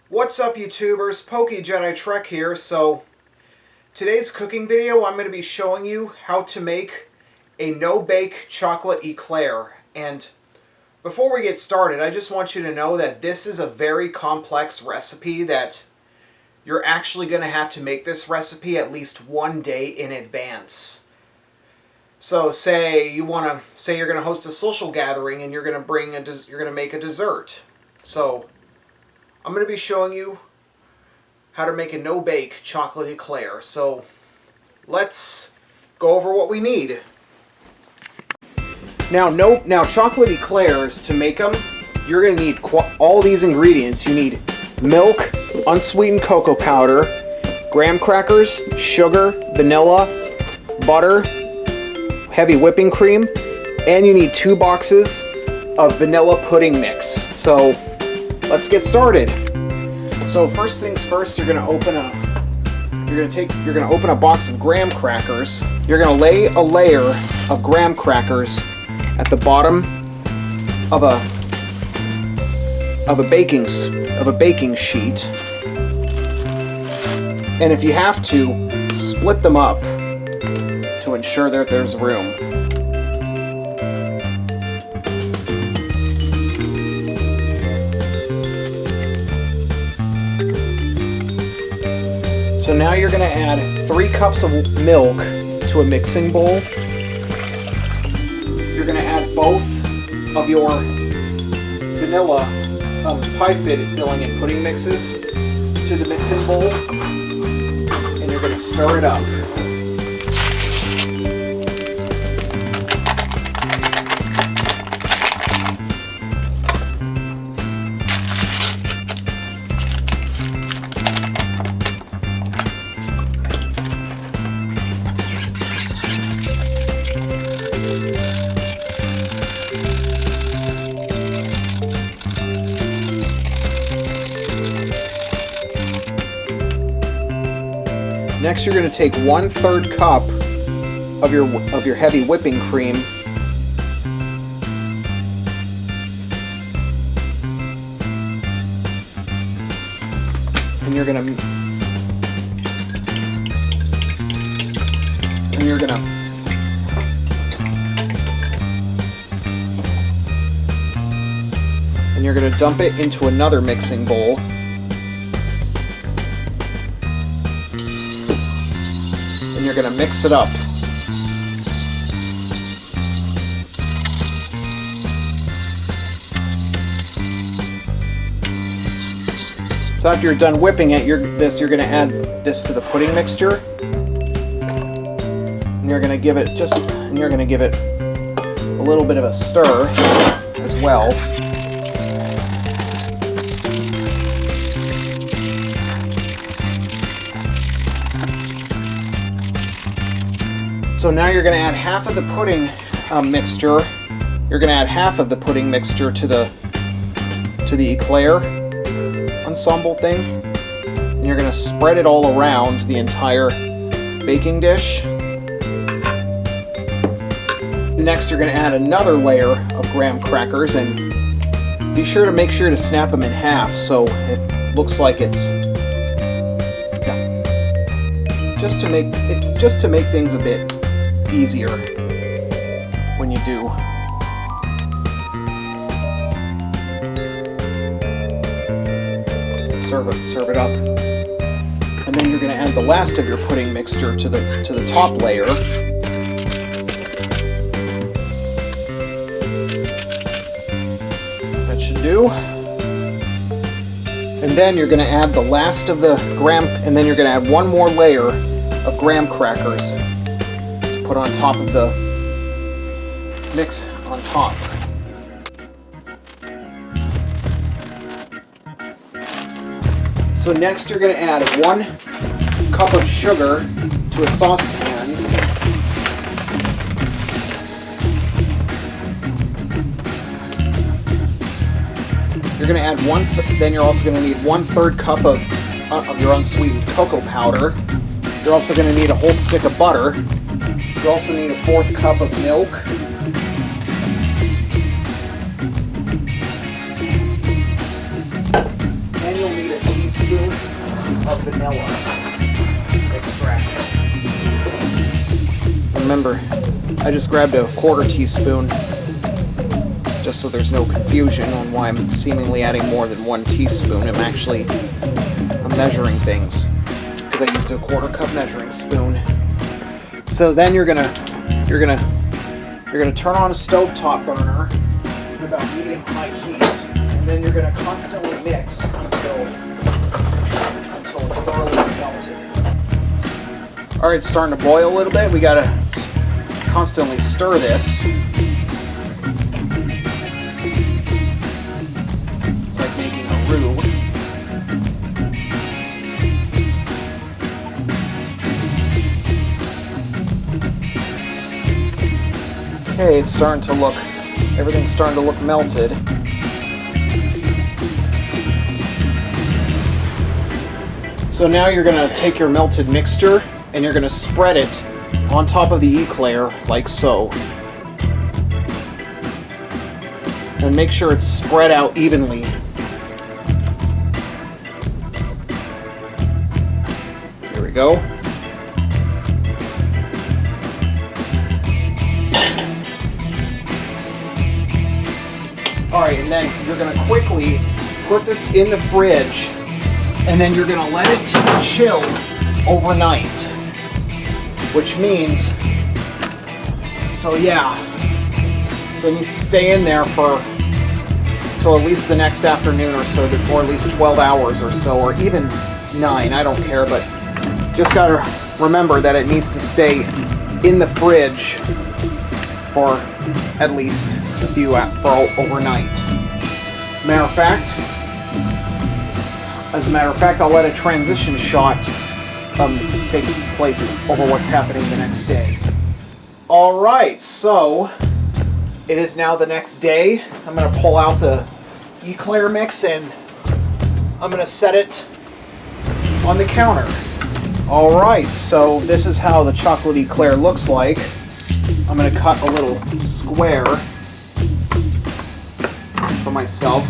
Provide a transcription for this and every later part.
What's up, YouTubers? PokeJediTrek's here. So today's cooking video, I'm going to be showing you how to make a no-bake chocolate eclair. And before we get started, I just want you to know that this is a very complex recipe that you're actually going to have to make this recipe at least one day in advance. So say you're going to host a social gathering and you're going to make a dessert. So I'm going to be showing you how to make a no-bake chocolate eclair. So let's go over what we need. Now chocolate eclairs, to make them, you're going to need all these ingredients. You need milk, unsweetened cocoa powder, graham crackers, sugar, vanilla, butter, heavy whipping cream, and you need 2 boxes of vanilla pudding mix. So let's get started. So first things first, you're going to open a box of graham crackers. You're going to lay a layer of graham crackers at the bottom of a baking sheet. And if you have to, split them up to ensure that there's room. So now you're going to add 3 cups of milk to a mixing bowl. You're going to add both of your vanilla pie filling and pudding mixes to the mixing bowl, and you're going to stir it up. Next, you're going to take 1/3 cup of your heavy whipping cream, and you're going to dump it into another mixing bowl. And you're going to mix it up. So after you're done whipping it, you're going to add this to the pudding mixture, and you're going to give it a little bit of a stir as well. So now you're going to add half of the pudding mixture. You're going to add half of the pudding mixture to the eclair ensemble thing, and you're going to spread it all around the entire baking dish. Next, you're going to add another layer of graham crackers, and be sure to snap them in half so it looks like it's just to make things a bit easier when you do. Serve it up, and then you're going to add the last of your pudding mixture to the top layer. That should do. And then you're going to add the last of the and then you're going to add one more layer of graham crackers to put on top of the mix on top. So next you're going to add 1 cup of sugar to a saucepan. You're going to add then you're also going to need 1/3 cup of your unsweetened cocoa powder. You're also going to need a whole stick of butter. You also need a 1/4 cup of milk. And you'll need a teaspoon of vanilla extract. Remember, I just grabbed a 1/4 teaspoon just so there's no confusion on why I'm seemingly adding more than 1 teaspoon. I'm measuring things because I used a 1/4 cup measuring spoon. So then you're gonna turn on a stovetop burner at about medium-high heat, and then you're gonna constantly mix until it's thoroughly melted. All right, it's starting to boil a little bit. We gotta constantly stir this. It's like making a roux. Okay, it's starting to look, everything's starting to look melted. So now you're going to take your melted mixture and you're going to spread it on top of the Eclair like so. And make sure it's spread out evenly. Here we go. Alright, and then you're going to quickly put this in the fridge, and then you're going to let it chill overnight. Which means, so it needs to stay in there for till at least the next afternoon or so, or at least 12 hours or so, or even 9, I don't care, but just got to remember that it needs to stay in the fridge for at least a few for overnight. As a matter of fact, I'll let a transition shot take place over what's happening the next day. All right, so it is now the next day. I'm going to pull out the Eclair mix and I'm going to set it on the counter. All right, so this is how the chocolate Eclair looks like. I'm going to cut a little square for myself,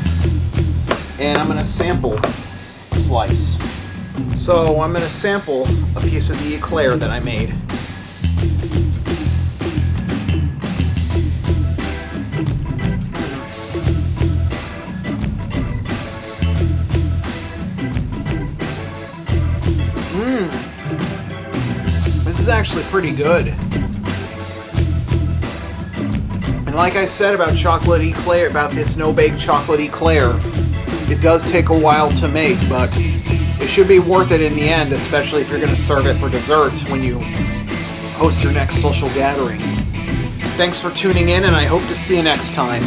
and I'm going to sample a slice. So I'm going to sample a piece of the Eclair that I made. This is actually pretty good. And like I said about chocolate Eclair, about this no-bake chocolate Eclair, it does take a while to make, but it should be worth it in the end, especially if you're going to serve it for dessert when you host your next social gathering. Thanks for tuning in, and I hope to see you next time.